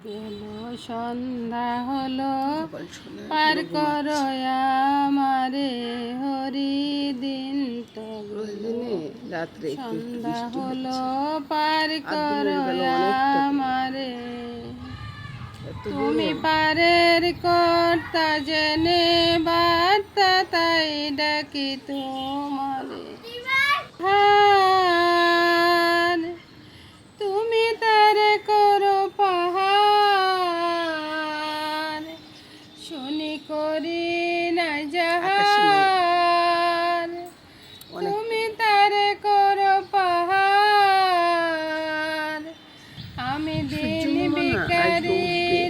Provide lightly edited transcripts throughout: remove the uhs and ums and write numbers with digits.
এলো সন্ধ্যা হলো পার করো আমারে হরি দিন তো রাত্রে সন্ধ্যা হলো পার করো আমারে তুমি পারের কর্তা জেনে বার্তা তাই ডাকি তোমারে তুমি তারে করো পাহাড় শুনি করি না যাহার তুমি তারে করো পাহাড় আমি দিন বিকারি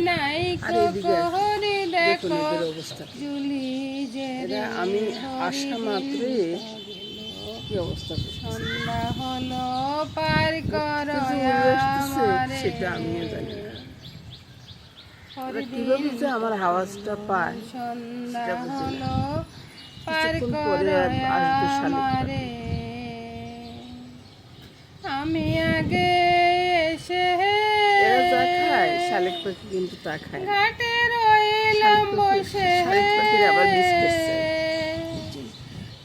নাই কোহরি দেখো জুলি যে আমি আসা মাত্রই কি অবস্থা সন্ধ্যা হলো পার করো আমারে সেটা আমিও জানি না। ওরা কিভাবে যে আমার আওয়াজটা পায় সন্ধ্যা হলো পার কিছুক্ষণ করো পরে আসবে শালিক আমারে আমি আগে এসে এরা যা খায় শালিক পাখি কিন্তু তা খায় না। ঘাটে রইলাম বসে শালিক পাখির আবার বিস্কুট চাই।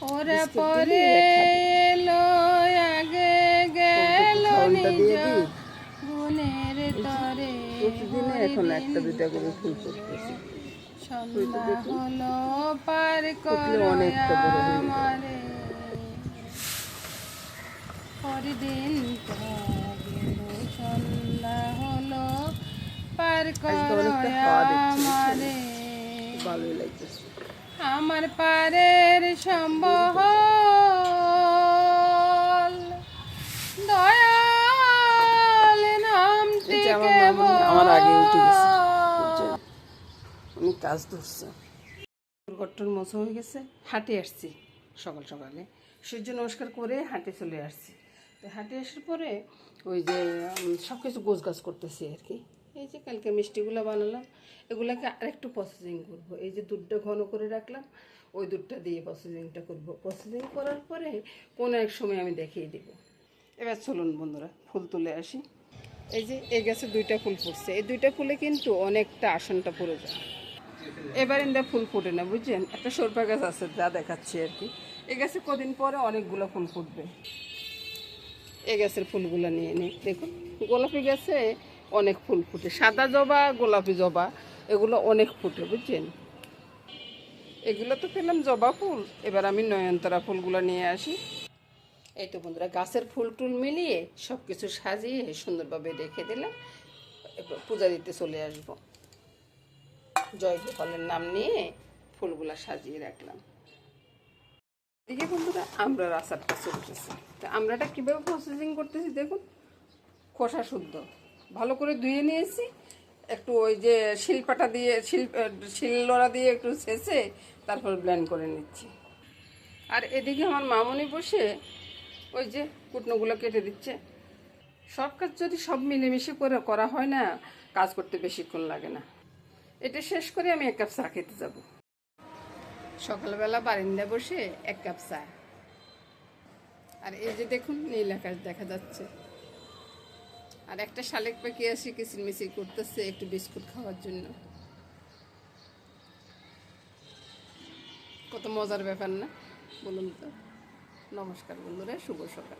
ওরা বিস্কুট পরে দিলে এরা খাবে। এলো আগে গেল খাওয়ানটা নিজ দিয়ে দিই। গুণের তরে প্রতিদিনে এখন একটা দুইটা করে ফুল করতেছি। সন্ধ্যা হলো পার ফুটলে করো অনেকটা বড় হয়ে যায়। আমারে পরদিন তো গেল সন্ধ্যা হলো পার আজকে করো অনেকটা খাওয়া দেখছি, আমারে ভালোই লাগতেছে। আমার পারের সম্বহ দয়াল নামটি এই যে আমার মামনি আমার আগে উঠে গেছে, বুঝছেন? উনি কাজ ধরছে। ঘরটার মোছা হয়ে গেছে, হাঁটে আসছি সকাল সকালে, সূর্য নমস্কার করে হাঁটে চলে আসছি। তো হাঁটে আসার পরে ওই যে সব কিছু গোছ গাছ করতেছি আর কি। এই যে কালকে মিষ্টিগুলো বানালাম, এগুলাকে আরেকটু প্রসেসিং করব। এই যে দুধটা ঘন করে রাখলাম, ওই দুধটা দিয়ে প্রসেসিংটা করব। প্রসেসিং করার পরে কোনো এক সময় আমি দেখিয়ে দেবো। এবার চলুন বন্ধুরা ফুল তুলে আসি। এই যে এই গাছে দুইটা ফুল ফুটছে, এই দুইটা ফুলে কিন্তু অনেকটা আসনটা পড়ে যায়। এবার এটা ফুল ফুটে না, বুঝছেন? একটা সরপা গাছ আছে যা দেখাচ্ছি আর কি। এই গাছে কদিন পরে অনেকগুলো ফুল ফুটবে। এই গাছের ফুলগুলো নিয়ে নিই। দেখুন গোলাপি গাছে অনেক ফুল ফুটে, সাদা জবা গোলাপি জবা এগুলো অনেক ফুটে, বুঝছেন? এগুলো তো পেলাম জবা ফুল, এবার আমি নয়নতারা ফুলগুলো নিয়ে আসি। এই তো বন্ধুরা গাছের ফুল টুল মিলিয়ে সব কিছু সাজিয়ে সুন্দরভাবে রেখে দিলাম। এবার পূজা দিতে চলে আসবো। জয় গোপালের নাম নিয়ে ফুলগুলা সাজিয়ে রাখলাম। এদিকে বন্ধুরা আমরার আচারটা চলতেছে। তা আমরাটা কীভাবে প্রসেসিং করতেছি দেখুন। খোসা শুদ্ধ ভালো করে ধুয়ে নিয়েছি, একটু ওই যে শিলপাটা দিয়ে শিলনোড়া দিয়ে একটু ছেঁচে তারপর ব্লেন্ড করে নিচ্ছি। আর এদিকে আমার মামনি বসে ওই যে কুটনোগুলো কেটে দিচ্ছে। সব কাজ যদি সব মিলেমিশে করে করা হয় না, কাজ করতে বেশিক্ষণ লাগে না। এটা শেষ করে আমি 1 কাপ চা খেতে যাব। সকালবেলা বারান্দায় বসে 1 কাপ চা। আর এই যে দেখুন নীল আকাশ দেখা যাচ্ছে। আর একটা শালিক পাখি আসি কিচিরমিচির করতেছে একটু বিস্কুট খাওয়ার জন্য। কত মজার ব্যাপার না বলুন তো? নমস্কার বন্ধুরা, শুভ সকাল।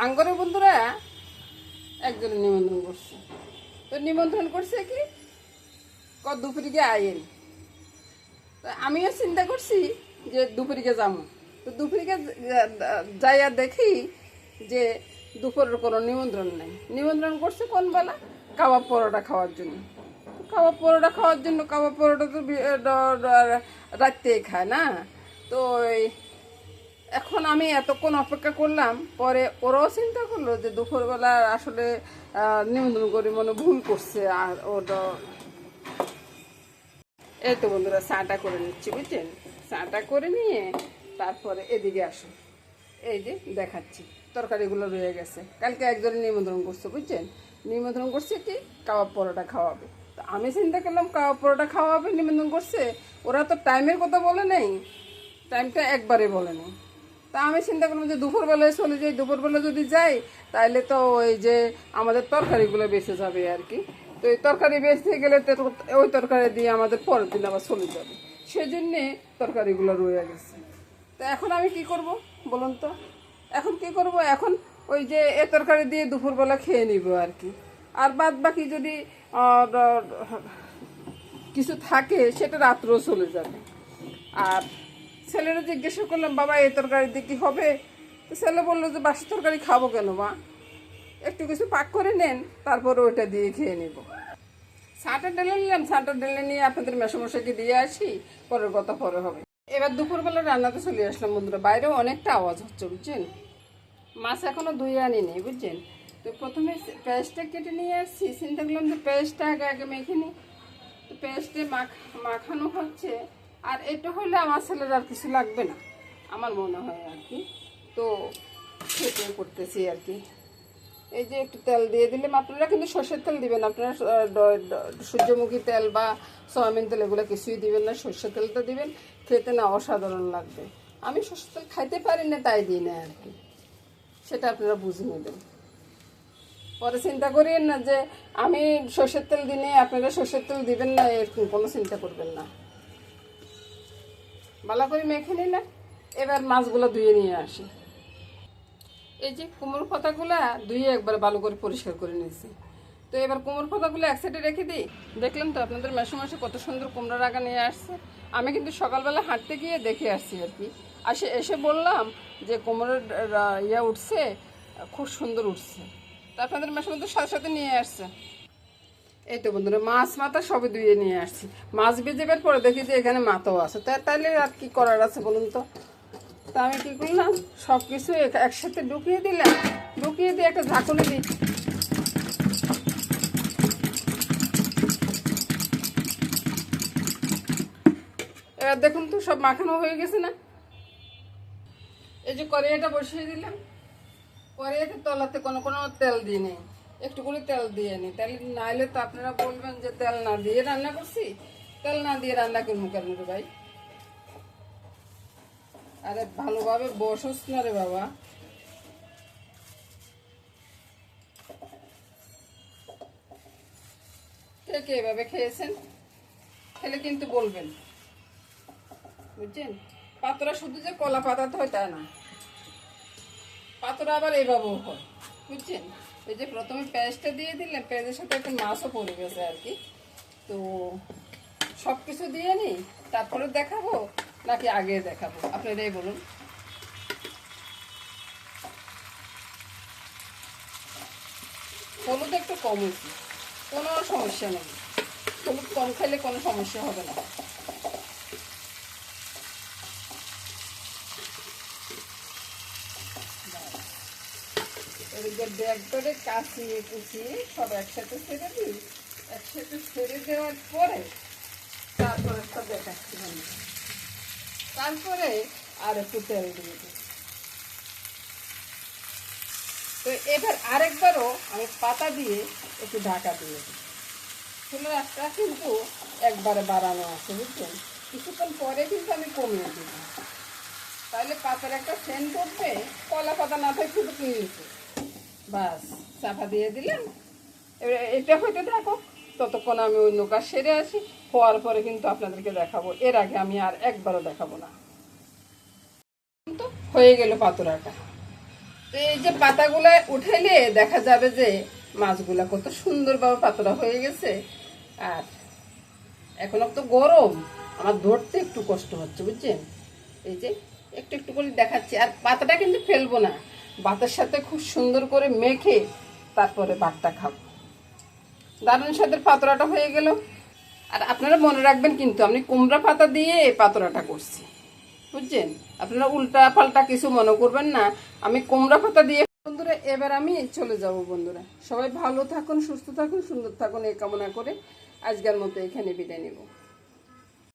আঙ্গরের বন্ধুরা একজনের নিমন্ত্রণ করছে। তো নিমন্ত্রণ করছে কি দুপুরিকে আইন। তো আমিও চিন্তা করছি যে দুপুরিকে যাবো। তো দুপুরিকে যাইয়া দেখি যে দুপুরের কোনো নিমন্ত্রণ নেই। নিমন্ত্রণ করছে কোন বেলা? কাবাব পরোটা খাওয়ার জন্য। কাবাব পরোটা খাওয়ার জন্য, কাবাব পরোটা তো রাত্রেই খায় না। তো এখন আমি এতক্ষণ অপেক্ষা করলাম, পরে ওরাও চিন্তা করলো যে দুপুরবেলা আসলে নিমন্ত্রণ করে মনে ভুল করছে। আর ওটা এই তো বন্ধুরা চাটা করে নিচ্ছি, বুঝছেন? চাটা করে নিয়ে তারপরে এদিকে আসুন। এই যে দেখাচ্ছি তরকারিগুলো রয়ে গেছে। কালকে একজনের নিমন্ত্রণ করছে, বুঝছেন? নিমন্ত্রণ করছে কি কাবাব পরোটা খাওয়াবে। তো আমি চিন্তা করলাম কাবাব পরোটা খাওয়াবে নিমন্ত্রণ করছে, ওরা তো টাইমের কথা বলে নেই, টাইমটা একবারে বলে নেই। তা আমি চিন্তা করলাম যে দুপুরবেলায় চলে যাই। দুপুরবেলা যদি যাই তাহলে তো ওই যে আমাদের তরকারিগুলো বেঁচে যাবে আর কি। তো এই তরকারি বেঁচতে গেলে তো ওই তরকারি দিয়ে আমাদের পরের দিন আবার চলে যাবে, সেই জন্যে তরকারিগুলো রয়ে গেছে। তো এখন আমি কি করব বলুন তো, এখন কি করব, এখন ওই যে এ তরকারি দিয়ে দুপুরবেলা খেয়ে নিব আর কি। আর বাদ বাকি যদি কিছু থাকে সেটা রাত্রেও চলে যাবে। আর ছেলেরা জিজ্ঞাসা করলাম, বাবা এই তরকারি দিয়ে কি হবে? তো ছেলে বললো যে বাসি তরকারি খাবো কেন মা, একটু কিছু পাক করে নেন, তারপরে ওইটা দিয়ে খেয়ে নেব। ছাঁটা ঢেলে নিলাম, ছাঁটা ঢেলে নিয়ে আপনাদের মেশামশাইকে দিয়ে আসি, পরের কথা পরে হবে। এবার দুপুরবেলা রান্নাতে চলে আসলাম বন্ধুরা, বাইরেও অনেকটা আওয়াজ হচ্ছে বুঝছেন। মাছ এখনও ধুয়ে আনি নেই বুঝছেন। তো প্রথমে পেঁয়াজটা কেটে নিয়ে আসছি, চিন্তা করলাম যে পেঁয়াজটা আগে আগে মেখে নিই। তো পেঁয়াজটা মাখানো হচ্ছে, আর এটা হলে আমার ছেলের আর কিছু লাগবে না আমার মনে হয় আর কি। তো খেতে করতেছি আর কি। এই যে একটু তেল দিয়ে দিলাম, আপনারা কিন্তু সর্ষের তেল দিবেন, আপনারা সূর্যমুখী তেল বা সয়াবিন তেল এগুলো কিছুই দিবেন না, সর্ষের তেলটা দিবেন, খেতে না অসাধারণ লাগবে। আমি সর্ষের তেল খাইতে পারি না তাই দিই না আর কি, সেটা আপনারা বুঝে নেবেন। পরে চিন্তা করিয়েন না যে আমি সর্ষের তেল দিনে আপনারা সর্ষের তেল দিবেন না, এরকম কোনো চিন্তা করবেন না। ভালো করে মেখে নিলাম, এবার মাছগুলো ধুয়ে নিয়ে আসি। এই যে কুমড়ো পাতাগুলা ধুয়ে একবার ভালো করে পরিষ্কার করে নিয়েছি। তো এবার কুমড়ো পাতাগুলো এক সাইডে রেখে দিই। দেখলাম তো আপনাদের মেসোমশাই কত সুন্দর কুমড়োর আগা নিয়ে আসছে। আমি কিন্তু সকালবেলা হাঁটতে গিয়ে দেখে আসছি আর কি। এসে বললাম যে কুমড়োর ইয়া উঠছে, খুব সুন্দর উঠছে। তো আপনাদের মেসোমশাই সাথে সাথে নিয়ে আসছে। এই তো বন্ধুরা, মাছ মাথা সবই ধুয়ে নিয়ে আসছি। মাছ ভেজেবার পরে দেখি যে এখানে মাথাও আছে, তাইলে আর কি করার আছে বলুন তো। তা আমি কী করলাম, সব কিছু একসাথে ঢুকিয়ে দিলাম, ঢুকিয়ে দিয়ে একটা ঝাঁকুনি দিই। এবার দেখুন তো সব মাখানো হয়ে গেছে না। এই যে কড়াইটা বসিয়ে দিলাম, কড়াইতে তলাতে কোনো তেল দিয়ে নেই, একটু করে তেল দিয়ে নিই, তাহলে নাইলে তো আপনারা বলবেন যে তেল না দিয়ে রান্না করছি। তেল না দিয়ে রান্না করবো কেন রে ভাই? আরে ভালোভাবে বসোস না রে বাবা। কে কে এভাবে খেয়েছেন? খেলে কিন্তু বলবেন বুঝছেন। পাতরা শুধু যে কলা পাতাতে হয় তা না, পাতরা আবার এইভাবেও হয় বুঝছেন। এই যে প্রথমে পেঁয়াজটা দিয়ে দিলাম, পেঁয়াজের সাথে একটু মাছও পড়ে গেছে আর কি। তো সব কিছু দিয়ে নিই, তারপরে দেখাবো নাকি আগে দেখাবো আপনারাই বলুন। হলুদ একটু কম হয়েছে, কোনো সমস্যা নেই, হলুদ কম খাইলে কোনো সমস্যা হবে না। ব্যাগ করে কাচিয়ে কুচিয়ে সব একসাথে ছেড়ে দিই, একসাথে ছেড়ে দেওয়ার পরে তারপরে সব দেখাচ্ছি, তারপরে আর একটু তেল দিয়ে দিই। তো এবার আরেকবারও আমি পাতা দিয়ে একটু ঢাকা দিয়ে দিই। চুলার আঁচটা কিন্তু একবারে বাড়ানো আছে বুঝছেন, কিছুক্ষণ পরে কিন্তু আমি কমিয়ে দিই, তাহলে পাতার একটা সেন্ট উঠবে। কলা পাতা না থাকে শুধু কিনেছে, বাস চাপা দিয়ে দিলাম। এবার এটা হইতে থাকো, ততক্ষণ আমি অন্য কাজ সেরে আসি, হওয়ার পরে কিন্তু আপনাদেরকে দেখাবো। এর আগে আমি আর একবারও দেখাবো না। তো হয়ে গেল পাতুরাটা। তো এই যে পাতাগুলো উঠাইলে দেখা যাবে যে মাছগুলা কত সুন্দরভাবে পাতলা হয়ে গেছে। আর এখন তো গরম, আমার ধরতে একটু কষ্ট হচ্ছে বুঝছেন। এই যে একটু একটু করে দেখাচ্ছি, আর পাতাটা কিন্তু ফেলবো না, ভাতের সাথে খুব সুন্দর করে মেখে তারপরে ভাতটা খাবো। দারুণ স্বাদের পাতোড়াটা হয়ে গেল। আর আপনারা মনে রাখবেন কিন্তু আমি কুমড়া পাতা দিয়ে এই পাতোড়াটা করছি বুঝছেন, আপনারা উল্টা পাল্টা কিছু মনে করবেন না, আমি কুমড়া পাতা দিয়ে। বন্ধুরা এবার আমি চলে যাব বন্ধুরা, সবাই ভালো থাকুন, সুস্থ থাকুন, সুন্দর থাকুন এই কামনা করে আজকের মতো এখানে বিদায় নেব।